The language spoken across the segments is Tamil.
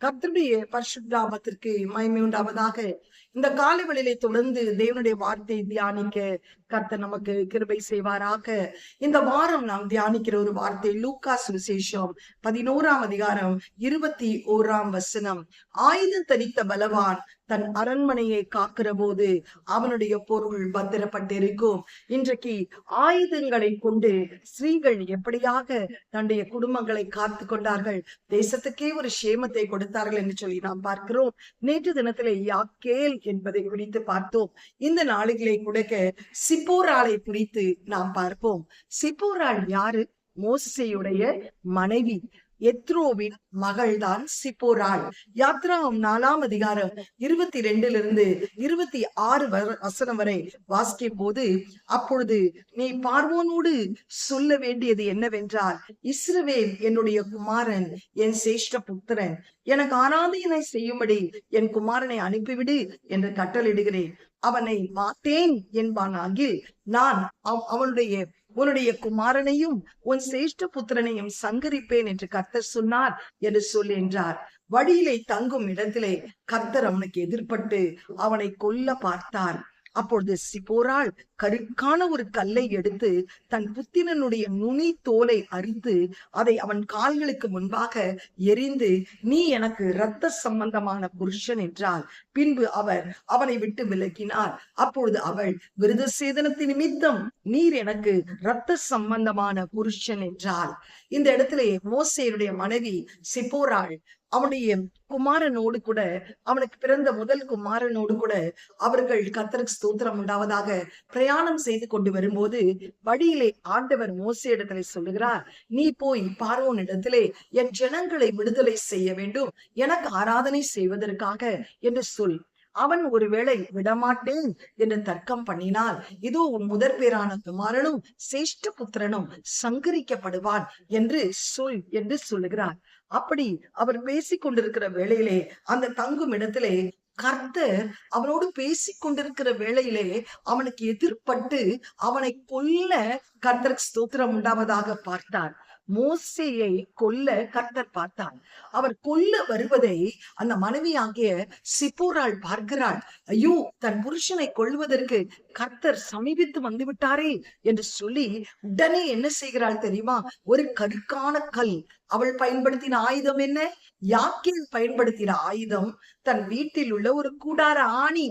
கர்த்தருடைய பரிசுத்த நாமத்திற்கு மகிமை உண்டாவதாக. இந்த காலை தொடர்ந்து தேவனுடைய வார்த்தை தியானிக்க கர்த்தர் நமக்கு கிருபை செய்வாராக. இந்த வாரம் நாம் தியானிக்கிற ஒரு வார்த்தை லூக்கா சுவிசேஷம் 11ஆம் அதிகாரம் 21ஆம் வசனம். ஆயுதம் தரித்த பலவான் தன் அரண்மனையை காக்கிற போது அவனுடைய பொருள் பத்திரப்பட்டிருக்கும். இன்றைக்கு ஆயுதங்களை கொண்டு ஸ்திரீகள் எப்படியாக தன்னுடைய குடும்பங்களை காத்து கொண்டார்கள், தேசத்துக்கே ஒரு சேமத்தை கொடுத்தார்கள் என்று சொல்லி நாம் பார்க்கிறோம். நேற்று தினத்திலே யாக்கேல் என்பதை குறித்து பார்த்தோம். இந்த நாளிலே கொடுக்க சிப்போராளை குறித்து நாம் பார்ப்போம். சிப்போராள் யாரு? மோசேயுடைய மனைவி, எத்ரோவின் மகள்தான் சிப்போராள். யாத்ராகமம் 4ஆம் அதிகாரம் 22 26 வசனம் வரை வாசிக்கும் போது, அப்பொழுது நீ பார்வோனோடு சொல்ல வேண்டியது என்னவென்றால், இஸ்ரவேல் என்னுடைய குமாரன், என் சேஷ்ட புத்திரன், எனக்கு ஆராதனை செய்யும்படி என் குமாரனை அனுப்பிவிடு என்று கட்டளிடுகிறேன். அவனை மாட்டேன் என்பானாகில் நான் உன்னுடைய குமாரனையும் உன் சேஷ்ட புத்திரனையும் சங்கரிப்பேன் என்று கர்த்தர் சொன்னார் என்று சொல்லி என்றார். வழியிலே தங்கும் இடத்திலே கர்த்தர் அவனுக்கு எதிர்பட்டு அவனை கொல்ல பார்த்தார். அப்பொழுது சிப்போராள் கருக்கான ஒரு கல்லை எடுத்து தன் புத்திரனுடைய நுனி தோலை அரித்து அதை அவன் கால்களுக்கு முன்பாக எரிந்து, நீ எனக்கு இரத்த சம்பந்தமான புருஷன் என்றாள். பின்பு அவர் அவனை விட்டு விலகினார். அப்பொழுது அவள், விருத சேதனத்தின் நிமித்தம் நீர் எனக்கு இரத்த சம்பந்தமான புருஷன் என்றாள். இந்த இடத்திலே மோசேயுடைய மனைவி சிப்போராள் அவனுடைய குமாரனோடு கூட, அவனுக்கு பிறந்த முதல் குமாரனோடு கூட அவர்கள் கர்த்தருக்கு ஸ்தோத்திரம் உண்டாவதாக பிரயாணம் செய்து கொண்டு வரும்போது, வழியிலே ஆண்டவர் மோசேயிடத்திலே சொல்லுகிறார், நீ போய் பார்வோன் இடத்திலே என் ஜனங்களை விடுதலை செய்ய வேண்டும், எனக்கு ஆராதனை செய்வதற்காக என்று சொல். அவன் ஒருவேளை விடமாட்டேன் என்று தர்க்கம் பண்ணினால், இதோ உன் முதற் பேரான குமாரனும் சேஷ்ட புத்திரனும் சங்கரிக்கப்படுவான் என்று சொல் என்று சொல்லுகிறார். அப்படி அவர் பேசிக் கொண்டிருக்கிற வேளையிலே, அந்த தங்கும் இடத்திலே கர்த்தர் அவனோடு பேசிக் கொண்டிருக்கிற வேளையிலே அவனுக்கு எதிர்பட்டு அவனை கொல்ல கர்த்தருக்கு ஸ்தோத்திரம் உண்டாவதாக பார்த்தார். மோசேயை கொல்ல கர்த்தர் பார்த்தார். அவர் கொல்ல வருவதை அந்த மனைவியாகிய சிப்போராள் பார்க்கிறாள். ஐயோ, தன் புருஷனை கொல்வதற்கு கர்த்தர் சமீபித்து வந்து விட்டாரே என்று சொல்லி உடனே என்ன செய்கிறாள் தெரியுமா? ஒரு கருக்கான கல். அவள் பயன்படுத்தின ஆயுதம் என்ன? யாக்கேல் பயன்படுத்தின ஆயுதம் தன் வீட்டில் உள்ள ஒரு கூடார ஆணி.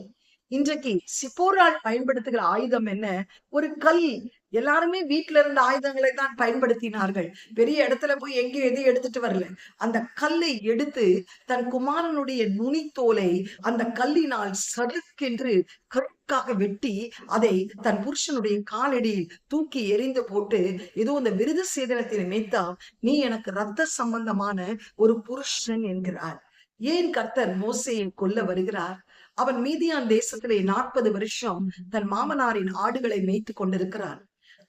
இன்றைக்கு சிப்போராள் பயன்படுத்துகிற ஆயுதம் என்ன? ஒரு கல். எல்லாருமே வீட்டுல இருந்த ஆயுதங்களை தான் பயன்படுத்தினார்கள். பெரிய இடத்துல போய் எங்கேயும் எதையும் எடுத்துட்டு வரல. அந்த கல்லை எடுத்து தன் குமாரனுடைய நுனித்தோலை அந்த கல்லினால் சறுக்கென்று கருக்காக வெட்டி அதை தன் புருஷனுடைய காலடியில் தூக்கி எறிந்து போட்டு, ஏதோ இந்த விருத சேதனத்தின் நிமித்தம் நீ எனக்கு இரத்த சம்பந்தமான ஒரு புருஷன் என்கிறார். ஏன் கர்த்தர் மோசேயை கொல்ல வருகிறார்? அவன் மீதியான் தேசத்திலே 40 வருஷம் தன் மாமனாரின் ஆடுகளை மேய்த்து கொண்டிருக்கிறான்.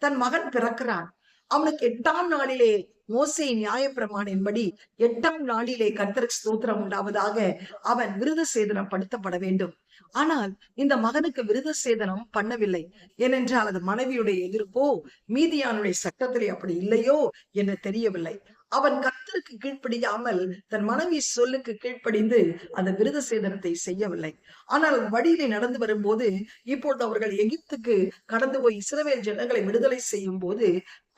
தன் மகன் பிறக்கிறான். அவனுக்கு 8ஆம் நாளிலே மோசே நியாயப்பிரமாணின்படி 8ஆம் நாளிலே கர்த்தருக்கு ஸ்தோத்திரம் உண்டாவதாக அவன் விருத சேதனம் படுத்தப்பட வேண்டும். ஆனால் இந்த மகனுக்கு விருத சேதனம் பண்ணவில்லை. ஏனென்றால் அது மனைவியுடைய எதிர்ப்போ, மீதியானுடைய சட்டத்திலே அப்படி இல்லையோ என்று தெரியவில்லை. அவன் கர்த்தருக்கு கீழ்ப்படியாமல் தன் மனைவி சொல்லுக்கு கீழ்ப்படிந்து அந்த விருத சேதனத்தை செய்யவில்லை. ஆனால் வழியிலே நடந்து வரும்போது, இப்பொழுது அவர்கள் எகிப்துக்கு கடந்து போய் இஸ்ரவேல் ஜனங்களை விடுதலை செய்யும் போது,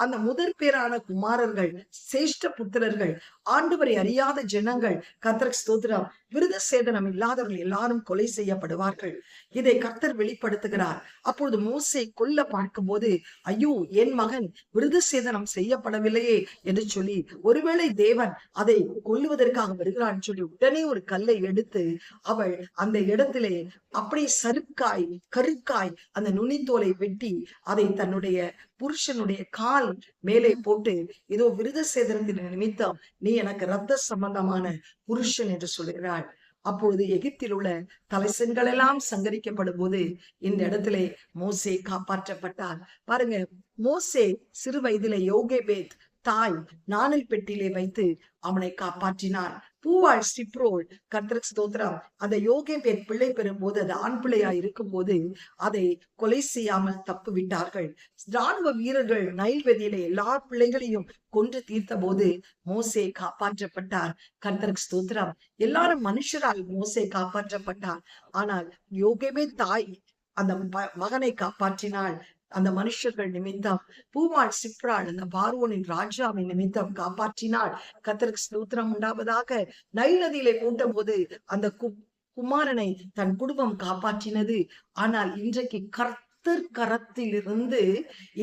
அந்த முதற் பேரான குமாரர்கள், சேஷ்ட புத்திரர்கள், ஆண்டவரை அறியாத ஜனங்கள், கர்த்தருக்கு ஸ்தோத்திரம், விருத சேதனம் இல்லாதவர்கள் எல்லாரும் கொலை செய்யப்படுவார்கள். இதை கர்த்தர் வெளிப்படுத்துகிறார். அப்பொழுது மோசே கொல்ல பார்க்கும் போது, ஐயோ, என் மகன் விருத சேதனம் செய்யப்படவில்லையே என்று சொல்லி, ஒருவேளை தேவன் அதை கொல்லுவதற்காக வருகிறான் சொல்லி உடனே ஒரு கல்லை எடுத்து அவள் அந்த இடத்திலே அப்படியே சறுக்காய் கருக்காய் அந்த நுனித்தோலை வெட்டி அதை தன்னுடைய புருஷனுடைய கால் மேலே போட்டு, ஏதோ விருத சேதனத்தின் நிமித்தம் நீ எனக்கு இரத்த சம்பந்தமான புருஷன் என்று சொல்லுகிறாள். அப்பொழுது எகிப்தில் உள்ள தலைசன்கள் எல்லாம் சங்கரிக்கப்படும் போது இந்த இடத்திலே மோசே காப்பாற்றப்பட்டார். பாருங்க, மோசே சிறு வயதிலே யோகேபேத் தாய் நாணல் பெட்டியிலே வைத்து அவனை காப்பாற்றினார். பூவாள் சிப்ரோல், கர்த்தருக்கு ஸ்தோத்திரம், அந்த யோகேபேத் பிள்ளை பெறும் போது அது ஆண் பிள்ளையா இருக்கும் போது அதை கொலை செய்யாமல் தப்பு விட்டார்கள். ராணுவ வீரர்கள் நைல்வெதியில எல்லா பிள்ளைகளையும் கொன்று தீர்த்த போது மோசே காப்பாற்றப்பட்டார். கர்த்தருக்கு ஸ்தோத்திரம். எல்லாரும் மனுஷரால் மோசே காப்பாற்றப்பட்டார். ஆனால் யோகேபேத் தாய் அந்த மகனை காப்பாற்றினாள். அந்த மனுஷர்கள் நிமித்தம் பூமாள் சிப்ராள் அந்த பார்வோனின் ராஜாவின் நிமித்தம் காப்பாற்றினாள். கர்த்தருக்கு ஸ்தோத்திரம் உண்டாவதாக. நைல் நதியிலே போட்ட போது அந்த குமாரனை தன் குடும்பம் காப்பாற்றினது. ஆனால் இன்றைக்கு கரத்திலிருந்து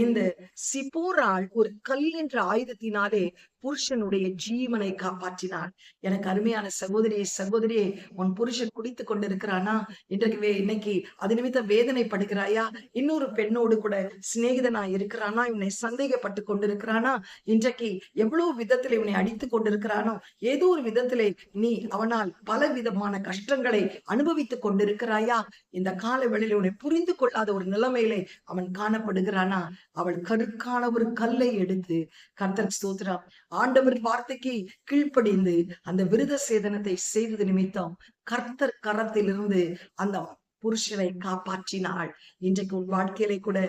இந்த சிப்போராள் ஒரு கல் என்ற ஆயுதத்தினாலே புருஷனுடைய ஜீவனை காப்பாற்றினாள். எனக்கு அருமையான சகோதரியே, உன் புருஷன் குடித்து கொண்டிருக்கிறானா? இன்னைக்கு அது நிமித்தம் வேதனைப்படுகிறாயா? இன்னொரு பெண்ணோடு கூட சிநேகிதனா இருக்கிறானா? இவனை சந்தேகப்பட்டு கொண்டிருக்கிறானா? இன்றைக்கு எவ்வளவு விதத்திலே இவனை அடித்துக் கொண்டிருக்கிறானோ, ஏதோ ஒரு விதத்திலே நீ அவனால் பல விதமான கஷ்டங்களை அனுபவித்துக் கொண்டிருக்கிறாயா? இந்த கால வேளையிலே உன்னை புரிந்து கொள்ளாத ஒரு நிலைமையிலே அவன் காணப்படுகிறானா? அவள் கருக்கான ஒரு கல்லை எடுத்து, கர்த்தருக்கு ஸ்தோத்திரம், ஆண்டவர் வார்த்தைக்கு கீழ்ப்படிந்து அந்த விருத சேதனத்தை செய்தது நிமித்தம் கர்த்தர் கரத்திலிருந்து அந்த புருஷனை காப்பாற்றினாள். இன்றைக்கு உன் வாழ்க்கையிலே கூட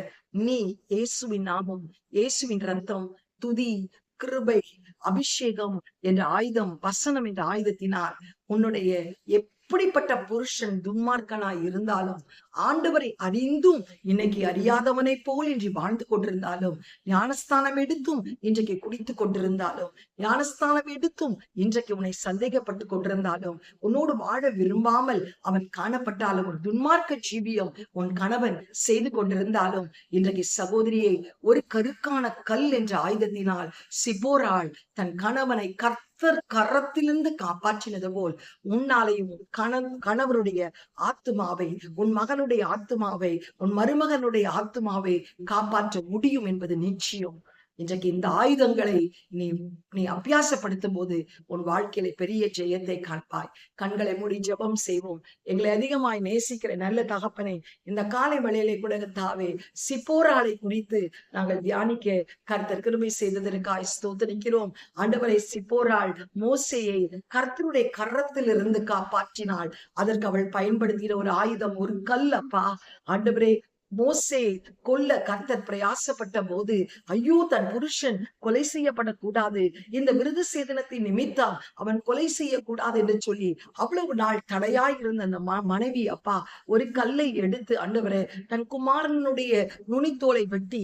நீ இயேசுவின் நாமம், இயேசுவின் ரத்தம், துதி, கிருபை, அபிஷேகம் என்ற ஆயுதம், வசனம் என்ற ஆயுதத்தினால் உன்னுடைய எப்படிப்பட்ட புருஷன் துன்மார்க்கனாய் இருந்தாலும், ஆண்டவரை அறிந்தும் இன்னைக்கு அறியாதவனை போல் இன்று வாழ்ந்து கொண்டிருந்தாலும், ஞானஸ்தானம் எடுத்தும் இன்றைக்கு குடித்துக் கொண்டிருந்தாலும், ஞானஸ்தானம் எடுத்தும் இன்றைக்கு உன்னை சந்தேகப்பட்டு கொண்டிருந்தாலும், உன்னோடு வாழ விரும்பாமல் அவன் காணப்பட்டாலும், ஒரு துன்மார்க்க ஜீவியம் உன் கணவன் செய்து கொண்டிருந்தாலும், இன்றைக்கு சகோதரியை ஒரு கருக்கான கல் என்ற ஆயுதத்தினால் சிப்போராள் தன் கணவனை கரத்திலிருந்து காப்பாற்றினது போல் உன்னாலையும் கணவருடைய ஆத்துமாவை, உன் மகனுடைய ஆத்துமாவை, உன் மருமகனுடைய ஆத்துமாவை காப்பாற்ற முடியும் என்பது நிச்சயம். இன்றைக்கு இந்த ஆயுதங்களை நீ அபியாசப்படுத்தும் போது உன் வாழ்க்கையில பெரிய ஜெயத்தை காண்பாய். கண்களை மூடி ஜெபம் செய்வோம். எங்களை அதிகமாய் நேசிக்கிற நல்ல தகப்பனே, இந்த காலை வேளையிலே கூட தாவே சிப்போராளை குறித்து நாங்கள் தியானிக்க கர்த்தர் கிருபை செய்ததற்காய் ஸ்தோத்திரிக்கிறோம். ஆண்டவரை, சிப்போராள் மோசேயை கர்த்தருடைய கரத்திலிருந்து காப்பாற்றினாள். அதற்கு அவள் பயன்படுத்தின ஒரு ஆயுதம் ஒரு கல். அப்பா ஆண்டவரே, மோசே கொல்ல கர்த்தர் பிரயாசப்பட்ட போது, ஐயோ தன் புருஷன் கொலை செய்யப்படக்கூடாது, இந்த விருது சேதனத்தின் நிமித்தம் அவன் கொலை செய்யக்கூடாது என்று சொல்லி அவ்வளவு நாள் தடையாய் இருந்த அந்த மனைவி அப்பா ஒரு கல்லை எடுத்து, ஆண்டவரே, தன் குமாரனுடைய நுனித்தோலை வெட்டி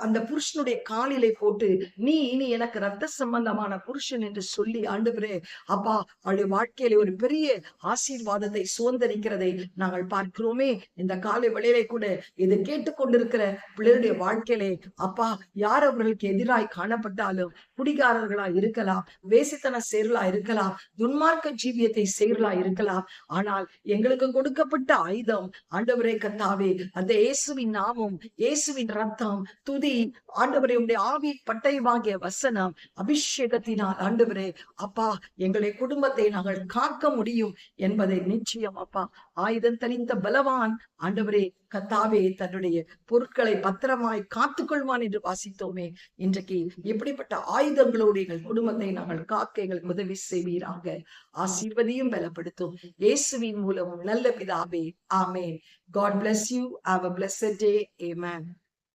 அந்த புருஷனுடைய காலிலே போட்டு, நீ இனி எனக்கு ரத்த சம்பந்தமான புருஷன் என்று சொல்லி, ஆண்டவரே அப்பா அவளுடைய வாழ்க்கையில ஒரு பெரிய ஆசீர்வாதத்தை சுதந்திரிக்கிறதை நாங்கள் பார்க்கிறோமே. இந்த காலை வேளையிலே கூட இதை கேட்டுக்கொண்டிருக்கிற பிள்ளைகளுடைய வாழ்க்கையிலே அப்பா, யார் அவர்களுக்கு எதிராய் காணப்பட்டாலும், குடிகாரர்களா இருக்கலாம், வேசித்தன செயலா இருக்கலாம், துன்மார்க்க ஜீவியத்தை செயலா இருக்கலாம், ஆனால் எங்களுக்கு கொடுக்கப்பட்ட ஆயுதம் ஆண்டவரே கர்த்தாவே அந்த இயேசுவின் நாமம், இயேசுவின் ரத்தம், துதி, ஆண்டவரே உடைய ஆவி பட்டயமாகிய வசனம், அபிஷேகத்தினால் ஆண்டவரே அப்பா எங்களை குடும்பத்தை நாங்கள் காக்க முடியும் என்பதை நிச்சயம் அப்பா. ஆயுதம் தனித்த பலவான் ஆண்டவரே கர்த்தாவே தன்னுடைய பொருட்களை பத்திரமாய் காத்துக்கொள்வான் என்று வாசித்தோமே. இன்றைக்கு இப்படிப்பட்ட ஆயுதங்களோடு எங்கள் குடும்பத்தை நாங்கள் காக்க எங்களுக்கு உதவி செய்வீராக. ஆசீர்வதியும் பலப்படுத்தும் இயேசுவின் மூலமும் நல்ல பிதாவே, ஆமென். God bless you. Have a blessed day. Amen.